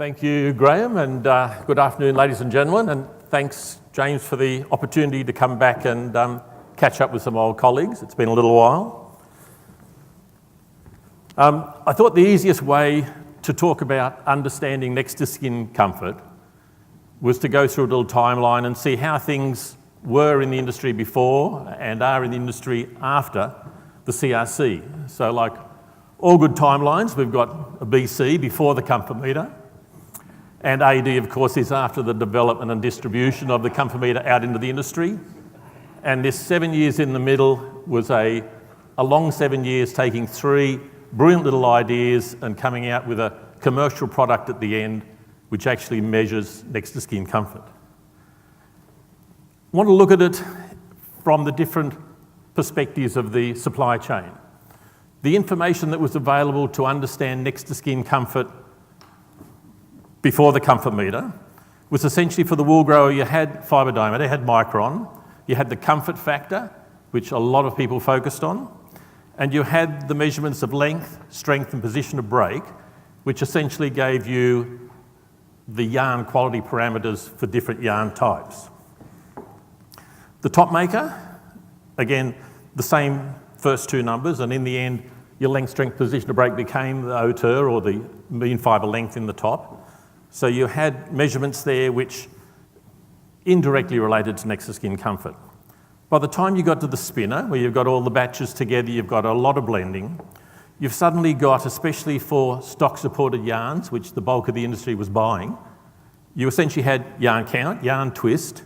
Thank you, Graham, and good afternoon, ladies and gentlemen, and thanks, James, for the opportunity to come back and catch up with some old colleagues. It's been a little while. I thought the easiest way to talk about understanding next to skin comfort was to go through a little timeline and see how things were in the industry before and are in the industry after the CRC. So like all good timelines, we've got a BC, before the comfort meter, and AD, of course, is after the development and distribution of the comfort meter out into the industry. And this 7 years in the middle was a long 7 years, taking three brilliant little ideas and coming out with a commercial product at the end, which actually measures next to skin comfort. I want to look at it from the different perspectives of the supply chain. The information that was available to understand next to skin comfort before the comfort meter was essentially, for the wool grower, you had fibre diameter, you had micron, you had the comfort factor, which a lot of people focused on, and you had the measurements of length, strength and position of break, which essentially gave you the yarn quality parameters for different yarn types. The top maker, again, the same first two numbers, and in the end, your length, strength, position of break became the hauteur, or the mean fibre length in the top. So you had measurements there which indirectly related to next to skin comfort. By the time you got to the spinner, where you've got all the batches together, you've got a lot of blending, you've suddenly got, especially for stock-supported yarns, which the bulk of the industry was buying, you essentially had yarn count, yarn twist,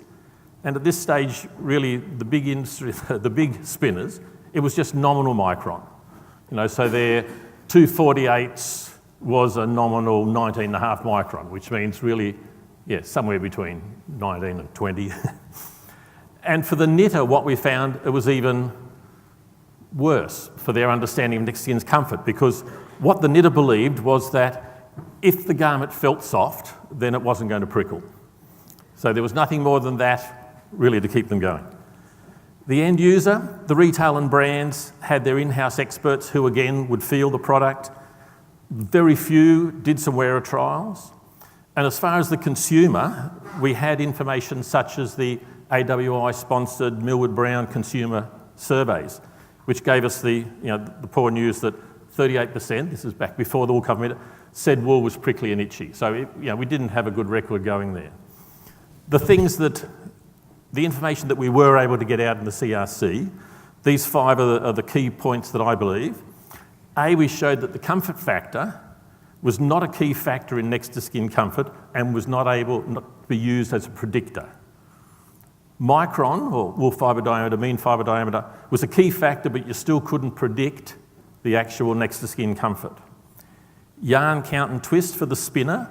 and at this stage, really, the big industry, the big spinners, it was just nominal micron. You know, so their 248s was a nominal 19.5 micron, which means really, yeah, somewhere between 19 and 20. And for the knitter, what we found, it was even worse for their understanding of next to skin's comfort, because what the knitter believed was that if the garment felt soft, then it wasn't going to prickle. So there was nothing more than that really to keep them going. The end user, the retail and brands, had their in-house experts who again would feel the product. Very few did some wearer trials. And as far as the consumer, we had information such as the AWI-sponsored Millward Brown consumer surveys, which gave us the poor news that 38%, this is back before the wool cover meter, said wool was prickly and itchy. So we didn't have a good record going there. The information that we were able to get out in the CRC, these five are the key points that I believe. We showed that the comfort factor was not a key factor in next to skin comfort and was not able to be used as a predictor. Micron, or wool fibre diameter, mean fibre diameter, was a key factor, but you still couldn't predict the actual next to skin comfort. Yarn count and twist for the spinner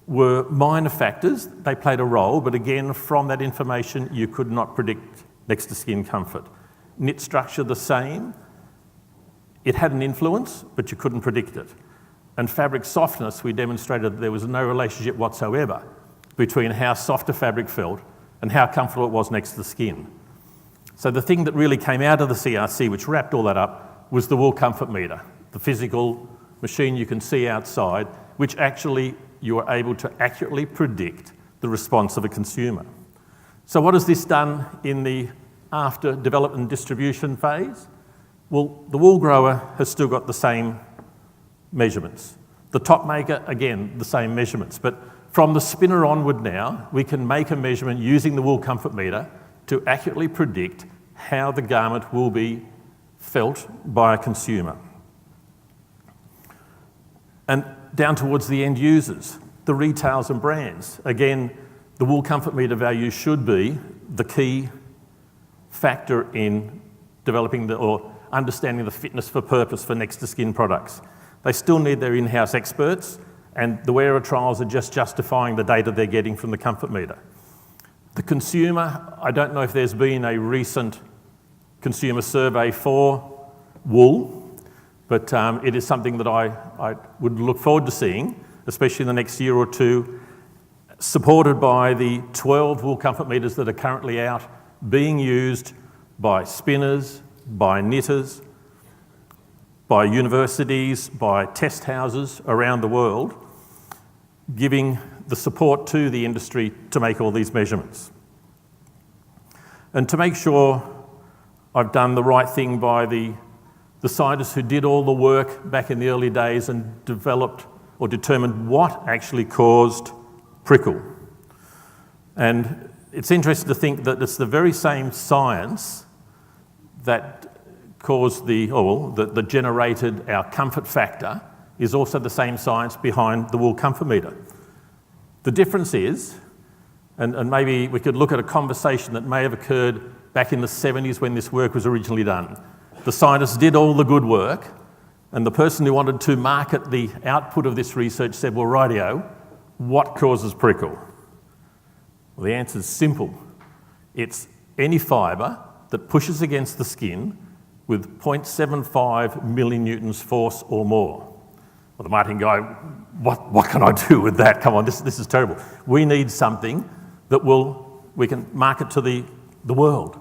were minor factors. They played a role, but again, from that information, you could not predict next to skin comfort. Knit structure the same. It had an influence, but you couldn't predict it. And fabric softness, we demonstrated that there was no relationship whatsoever between how soft a fabric felt and how comfortable it was next to the skin. So the thing that really came out of the CRC, which wrapped all that up, was the wool comfort meter, the physical machine you can see outside, which actually you are able to accurately predict the response of a consumer. So what has this done in the after development and distribution phase? Well, the wool grower has still got the same measurements. The top maker, again, the same measurements. But from the spinner onward now, we can make a measurement using the wool comfort meter to accurately predict how the garment will be felt by a consumer. And down towards the end users, the retailers and brands. Again, the wool comfort meter value should be the key factor in developing or understanding the fitness for purpose for next to skin products. They still need their in-house experts, and the wearer trials are just justifying the data they're getting from the comfort meter. The consumer, I don't know if there's been a recent consumer survey for wool, but it is something that I would look forward to seeing, especially in the next year or two, supported by the 12 wool comfort meters that are currently out being used by spinners, by knitters, by universities, by test houses around the world, giving the support to the industry to make all these measurements. And to make sure I've done the right thing by the scientists who did all the work back in the early days and developed or determined what actually caused prickle. And it's interesting to think that it's the very same science that caused that generated our comfort factor is also the same science behind the wool comfort meter. The difference is, and maybe we could look at a conversation that may have occurred back in the 70s when this work was originally done. The scientists did all the good work, and the person who wanted to market the output of this research said, well, rightio, what causes prickle? Well, the answer is simple. It's any fibre that pushes against the skin with 0.75 millinewtons force or more. Well, the marketing guy, what can I do with that? Come on, this is terrible. We need something that we can market to the world.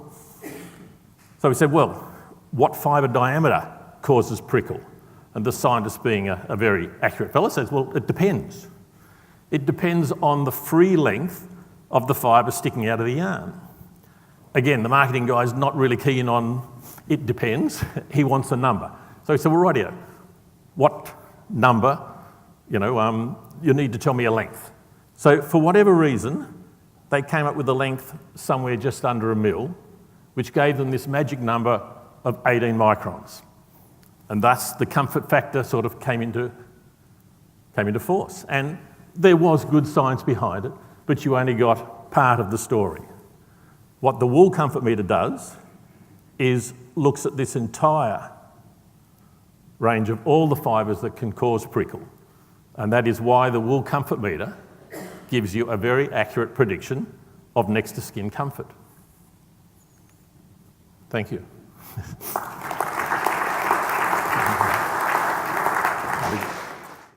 So we said, well, what fibre diameter causes prickle? And the scientist, being a very accurate fellow, says, well, it depends. It depends on the free length of the fibre sticking out of the yarn. Again, the marketing guy's not really keen on it depends. He wants a number. So he said, well, rightio, what number, you need to tell me a length. So for whatever reason, they came up with a length somewhere just under a mil, which gave them this magic number of 18 microns. And thus the comfort factor sort of came into force. And there was good science behind it, but you only got part of the story. What the wool comfort meter does is looks at this entire range of all the fibres that can cause prickle. And that is why the wool comfort meter gives you a very accurate prediction of next to skin comfort. Thank you.